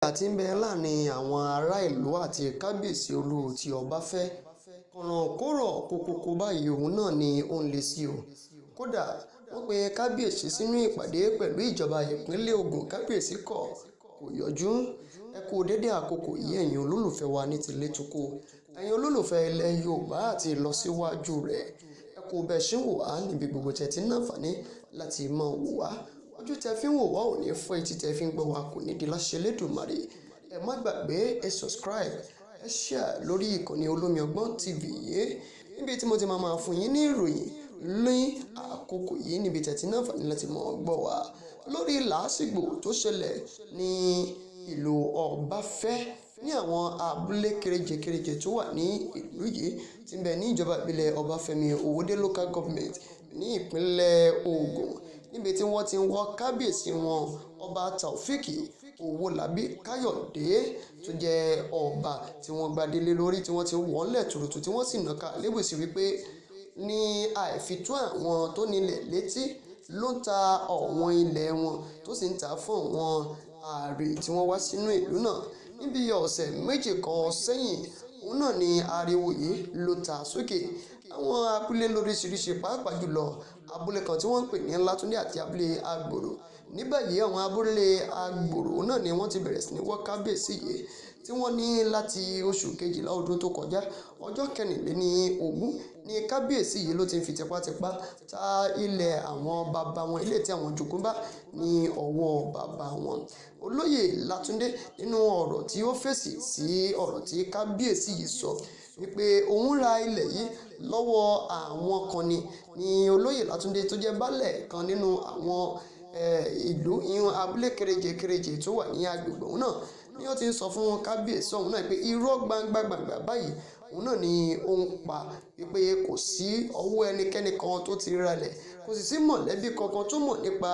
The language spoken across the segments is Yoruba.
Tí ń bẹ láàrin àwọn ará ìlú àti kábíyèsí olú tí ọba fẹ́ kọ̀nàkọ́rọ̀ kókókó báyìí òun náà ni ó ń le sí o. Kódà wọ́n pe kábíyèsí sínú ìpàdé pẹ̀lú ìjọba ìpínlẹ̀ Ògùn, kábíyèsí kò yọjú. Ẹ kú dédé àkókò yìí ẹ̀yin olólùfẹ́ wa ní tilé toko, ẹ̀yin olólùfẹ́ ilẹ̀ Yorùbá àti ìlọsíwájú rẹ̀. Ẹ kú bẹ́ẹ̀ ṣe ń wò wá níbi gbogbo tẹ́ ti ń láǹfààní láti máa wò wá. Ojú tẹ́ fi ń wò wá ò ní fọ́, etí tẹ́ fi ń gbọ́ wá kò ní di láṣẹ Elédùmarè. Ẹ má gbàgbé ẹ subscribe, ẹ share lórí ìkànnì Olómi Ọgbọ́n TV yìí, níbi tí mo ti máa fún yín ní ìròyìn ní àkókò yìí, níbi tẹ́ ti ní àǹfààní láti máa gbọ́ wá lórí làásìgbò tó ṣẹlẹ̀ ní ìlú Ọbáfẹ́, ní àwọn abúlé kéréje tó wà ní ìlú yìí tí ń bẹ ní ìjọba ìbílẹ̀ Ọbáfẹ́mi Òwòdé local government ní ìpínlẹ̀ Ògùn, níbi tí wọ́n ti ń wọ́ kábíyèsí wọn ọba Taofeek Owólabí Káyọ̀dé tó jẹ́ ọba tí wọ́n gbadélé lórí, tí wọ́n ti wọ́n lẹ̀ tuurutu, tí wọ́n sì nàka lébùsí wípé ní àìfitó àwọn tó nílẹ̀ létí ló ń ta ọ̀wọ́n ilẹ̀ wọn tó sì ń ta fún àwọn ààrẹ tí wọ́n wá sínú ìlú náà. Níbi ọ̀sẹ̀ méjì kan sẹ́yìn òun náà ni ariwo yìí ló ta sókè. Àwọn abúlé lóríṣiríṣi, pàápàá jùlọ abúlé kan tí wọ́n ń pè ní Látúndé àti abúlé Agbòrò. Ní báyìí àwọn abúlé Agbòrò náà ni wọ́n ti bẹ̀rẹ̀ sí ní wọ́ kábíyèsí yìí, tí wọ́n ní láti oṣù kejìlá ọdún tó kọjá ọjọ́ 24 ní kábíyèsí yìí ló ti ń fi tipátipá ta ilẹ̀ àwọn bàbá wọn, ilé tí àwọn jogún bá ní ọwọ́ bàbá wọn. Olóyè Látúndé nínú ọ̀rọ̀ tí ó fèsì sí ọ̀rọ̀ tí kábíyèsí yìí sọ wípé òun ra ilẹ̀ yìí lọ́wọ́ àwọn kan ni olóyè Látúndé tó jẹ́ baálẹ̀ kan nínú àwọn ìlú ìhun abúlé kéréje tó wà ní agbègbè òun náà ni ó ti ń sọ fún kábíyèsí ọ̀hún náà pé irọ́ gbangba báyìí òun náà ni ó ń pa, wípé kò sí ọwọ́ ẹnikẹ́ni kan tó ti ralẹ̀, kò sì sí mọ̀lẹ́bí kankan tó mọ̀ nípa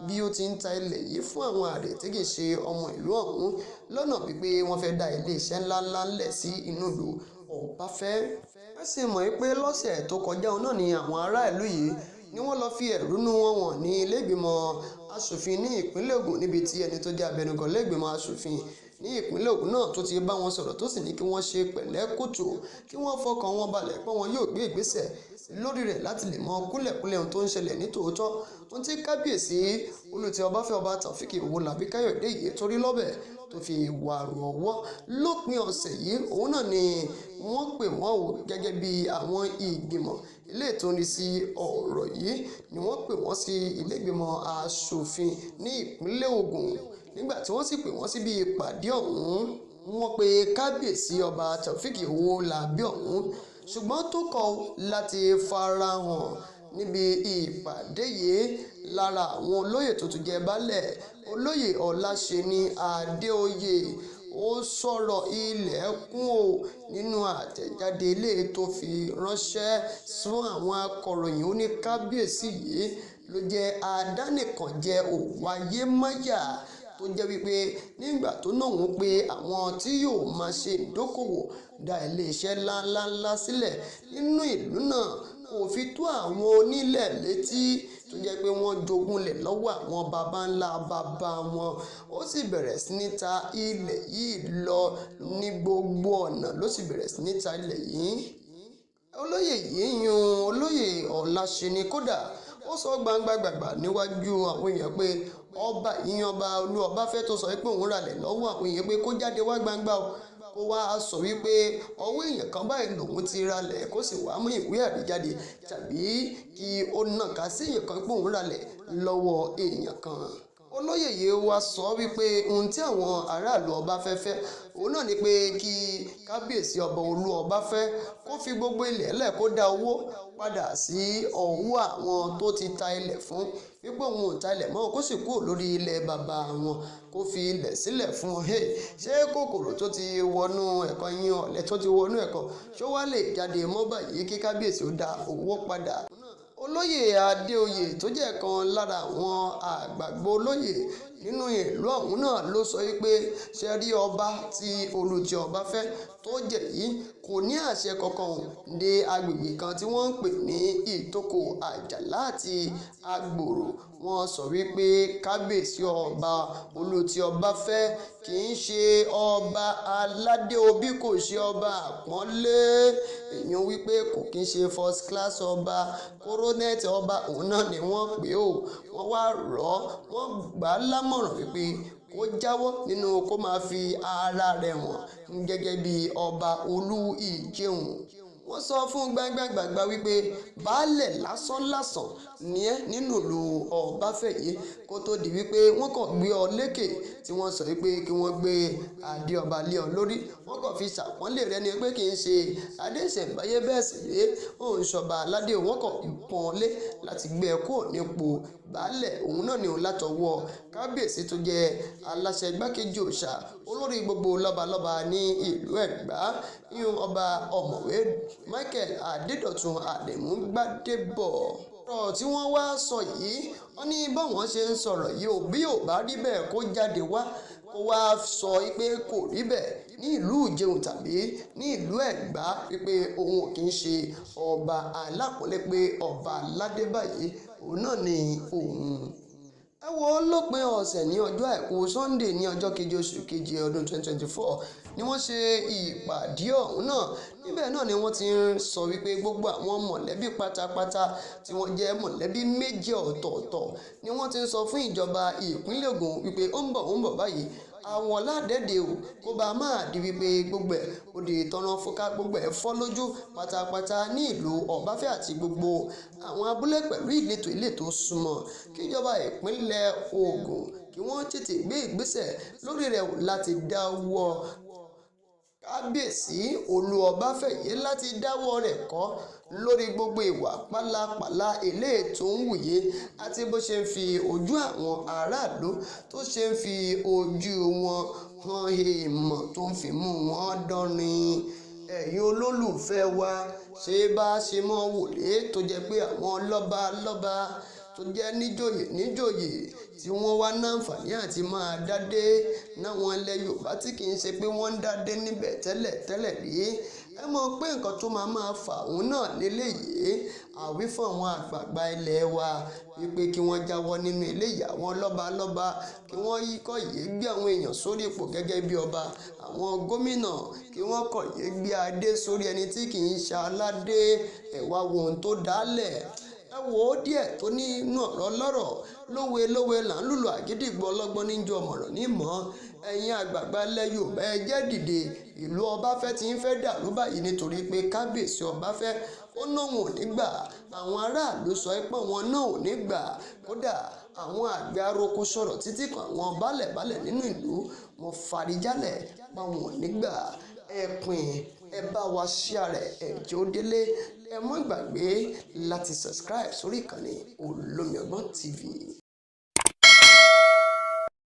bí ó ti ń ta ilẹ̀ yìí fún àwọn ààrẹ tí kì í ṣe ọmọ ìlú ọ̀hún, lọ́nà wípé wọ́n fẹ́ dá ilé iṣẹ́ ńláńlá ńlẹ̀ sí inú ìlú Ọbáfẹ́. Ẹ sì mọ̀ pé lọ́sẹ̀ tó kọjá òun náà ni àwọn ará ìlú yìí ni wọ́n lọ fi ẹ̀rúnú wọn hàn ní ilé ìgbìmọ̀ aṣòfin ní ìpínlẹ̀ Ògùn, níbi tí ẹni tó jẹ́ abẹnugan ilé ìgbìmọ̀ aṣòfin ní ìpínlẹ̀ Ògùn náà tó ti bá wọn sọ̀rọ̀, tó sì ní kí wọ́n ṣe pẹ̀lẹ́kùtù, kí wọ́n fọkàn wọn balẹ̀ pé wọn yóò gbé ìgbésẹ̀ lórí rẹ̀ láti lè mọ kúlẹ̀kúlẹ̀ ohun tó ń ṣẹlẹ̀ ní tòótọ́. Ohun tí kábíyèsí olú tí Ọbáfẹ́ ọba Taofeek Owólabí Káyọ̀dé yìí torí lọ́bẹ̀ tó fi wàrù ọwọ́ lópin ọ̀sẹ̀ yìí, òun náà ni wọ́n pè wọ́n o gẹ́gẹ́ bí àwọn ìgbìmọ̀ ilé tó ń rí sí ọ̀rọ̀ yìí ni wọ́n pè wọ́n sí ilé ìgbìmọ̀ aṣòfin ní ìpínlẹ̀ Ògùn. Nígbà tí wọ́n sì pè wọ́n síbi ìpàdé ọ̀hún, wọ́n pe kábíyèsí ọba Taofeek Owólabí ọ̀hún, ṣùgbọ́n tó kọ̀ láti farahàn níbi ìpàdé yìí. Lára àwọn olóyè tó tún jẹ́ baálẹ̀, olóyè Ọláṣẹ́ni Adéoyè, ó sọ̀rọ̀ ilẹ̀kùn o nínú àtẹ̀jáde ilé tó fi ránṣẹ́ fún àwọn akọ̀ròyìn. Ó ní kábíyèsí yìí ló jẹ́ àdánìkànjẹ òwáyémáyà, tó jẹ́ wípé nígbà tó náà wọ́n pé àwọn tí yóò máa ṣe ìdókòwò dá iléeṣẹ́ ńláńlá sílẹ̀ nínú ìlú náà, kò fi tó àwọn onílẹ̀ létí, tó jẹ́ pé wọ́n jogúnlẹ̀ lọ́wọ́ àwọn baba ńlá baba wọn. Ó sì bẹ̀rẹ̀ sí ní ta ilẹ̀ yìí lọ ní gbogbo ọ̀nà, ló sì bẹ̀rẹ̀ sí ní ta ilẹ̀ yìí. Olóyè yìí olóyè Ọláṣẹ́ni kódà ó sọ gbangba níwájú àwọn èèyàn pé ọba olú Ọbáfẹ́ tó sọ pé òun ralẹ̀ lọ́wọ́ àwọn èèyàn pé kó jáde wá gbangba o, kó wá sọ wípé ọwọ́ èèyàn kan báyìí lòun ti ralẹ̀, kó sì wá mú ìwé ẹ̀rí jáde, tàbí kí ó nàka sí èèyàn kan pé òun ralẹ̀ lọ́wọ́ èèyàn kan. Olóyè yìí wá sọ wípé ohun tí àwọn aráàlú Ọbáfẹ́ fẹ́ òun náà ni pé kí kábíyèsí ọba olú Ọbáfẹ́ kó fi gbogbo ilẹ̀ lẹ̀, kó dá owó padà sí ọwọ́ àwọn tó ti ta ilẹ̀ fún, wípé òun ò ta ilẹ̀ mọ́, kó sì kúrò lórí ilẹ̀ bàbá wọn, kó fi ilẹ̀ sílẹ̀ fún wọn. Ṣé kòkòrò tó ti wọnú ẹ̀kọ́ yín, ọ̀lẹ tó ti wọnú ẹ̀kọ́, ṣó wá lè jáde mọ́ báyìí kí kábíyèsí ó dá owó padà? Olóyè Adéoyè tó jẹ́ kan lára àwọn àgbààgbà olóyè nínú ìlú ọ̀hún náà ló sọ wípé ṣe rí ọba tí Olú ti ọba fẹ́ tó jẹ́ yìí kò ní àṣẹ kankan dé agbègbè kan tí wọ́n ń pè ní Ìtòkò Àjàlá àti Agbòrò. Wọ́n sọ wípé kábíyèsí ọba Olú tí ọba fẹ́ kì í ṣe ọba aládé òbí kò ṣe ọba àpọ́nlé, èèyàn wípé kò kí ń ṣe first class ọba, coronet ọba òun náà ni wọ́n pè ó. Wọ́n wá rọ̀ ọ́, wọ́n gbà á lámọ̀ràn wípé kó jáwọ́ nínú kó máa fi ara rẹ̀ wọ̀n gẹ́gẹ́ bí ọba Olú Ìjẹun. Wọ́n sọ fún gbàgbàgbà wípé baálẹ̀ lásánlàsàn ní ẹ́ nínú ìlú Ọbáfẹ́yẹ kó tó di wípé wọ́n kàn gbé ọ lékè tí wọ́n sọ wípé kí wọ́n gbé adé ọba lé ọ lórí. Wọ́n kàn fi ṣàpọ́nlé rẹ ni pé kì í ṣe adé ìṣẹ̀ǹbáyé bẹ́ẹ̀ sì rèé òun ṣọba aládé. Wọ́n kàn pọ́n lé láti gbé ẹ kúrò nípò baálẹ̀. Òun náà ni òun látọwọ́ kábíyèsí tó jẹ́ aláṣẹ igbákejì òòṣà olórí gbogbo lọ́balọ́ba ní ìlú Ẹ̀gbá, ìyún ọba ọ̀mọ̀wé Michael Adédọ̀tun Àrẹ̀mú Gbádébọ̀. Ọ̀rọ̀ tí wọ́n wá sọ yìí, wọ́n ní báwọn ṣe ń sọ̀rọ̀ yìí ò bí ò bá rí bẹ́ẹ̀ kó jáde wá kó wá sọ pé kò rí bẹ́ẹ̀ ní ìlú Ìjẹun tàbí ní ìlú Ẹ̀gbá wípé òun kì í ṣe ọba alápọ̀nlé, pé ọba aládé báyìí òun náà ni òun. Ẹ wo lópin ọ̀sẹ̀ ní ọjọ́ àìkú Sunday ní ọjọ́ keje oṣù keje ọdún 2024 ni wọ́n ṣe ìpàdé ọ̀hún náà. Níbẹ̀ náà ni wọ́n ti ń sọ wípé gbogbo àwọn mọ̀lẹ́bí pátápátá tí wọ́n jẹ́ mọ̀lẹ́bí méje ọ̀tọ̀ọ̀tọ̀ ni wọ́n ti ń sọ fún ìjọba ìpínlẹ̀ Ògùn wípé ó ń bọ̀ báyìí àwọn ládẹ́dẹ́ o kó bá máa di wípé gbogbo ẹ̀ ó di tọ́nà fúnká, gbogbo ẹ̀ fọ́ lójú pátápátá ní ìlú Ọbáfẹ́ àti gbogbo àwọn abúlé pẹ̀lú ìletò súnmọ́. Kí ìjọba ìpínlẹ̀ Ògùn kí wọ́n tètè gbé ìgbésẹ̀ lórí rẹ̀ láti dáwọ́ kábíyèsí Olú Ọbáfẹ́yẹ láti dáwọ́ rẹ̀ kọ́ lórí gbogbo ìwà pálapàla eléyìí tó ń wùyé àti bó ṣe ń fi ojú àwọn aráàlú tó ṣe ń fi ojú wọn hàn èèmọ̀ tó ń fi mú wọn dánrin. Ẹ̀yin olólùfẹ́ wa, ṣé bá ṣe mọ́ wòlé tó jẹ́ pé àwọn lọ́balọ́ba tó jẹ́ níjòyè tí wọ́n wá náǹfààní àti máa dádé náwọn ilẹ̀ Yorùbá tí kì í ṣe pé wọ́n ń dádé níbẹ̀ tẹ́lẹ̀ rí. Ẹ mọ̀ pé nǹkan tó máa fà òun náà léléyìí àwífún àwọn àgbààgbà ilẹ̀ wa wípé kí wọ́n jáwọ́ nínú eléyìí. Àwọn lọ́balọ́ba kí wọ́n kọ̀ yé gbé àwọn èèyàn sórí ipò gẹ́gẹ́ bí ọba. Àwọn gómìnà kí wọ́n kọ̀ yé gbé adé sórí ẹni tí kì í ṣe aládé. Ẹ wá wo ohun tó dálẹ̀. Ẹ wò ó díẹ̀ tó nínú ọ̀rọ̀ lọ́rọ̀ lówe là ń lùlù àgídìgbò ọlọ́gbọ́n níjọ ọ̀mọ̀ràn nímọ̀. Ẹ̀yin àgbààgbà ilẹ̀ Yorùbá ẹ jẹ́ dìde. Ìlú Ọbáfẹ́ ti ń fẹ́ dàrú báyìí nítorí pé kábíyèsí Ọbáfẹ́ ó náà wọn ò ní gbà. Àwọn aráàlú sọ pé wọn náà ò ní gbà. Kódà àwọn àgbẹ̀ aróko sọ̀rọ̀ títí kan àwọn baálẹ̀ nínú ìlú wọn farijálẹ̀ pa wọn ò ní gbà. Ẹ pín, ẹ bá wa share ẹ jẹ́ ó délé. Ẹ má gbàgbé láti subscribe sórí ìkànnì Olómi Ọgbọ́n TV.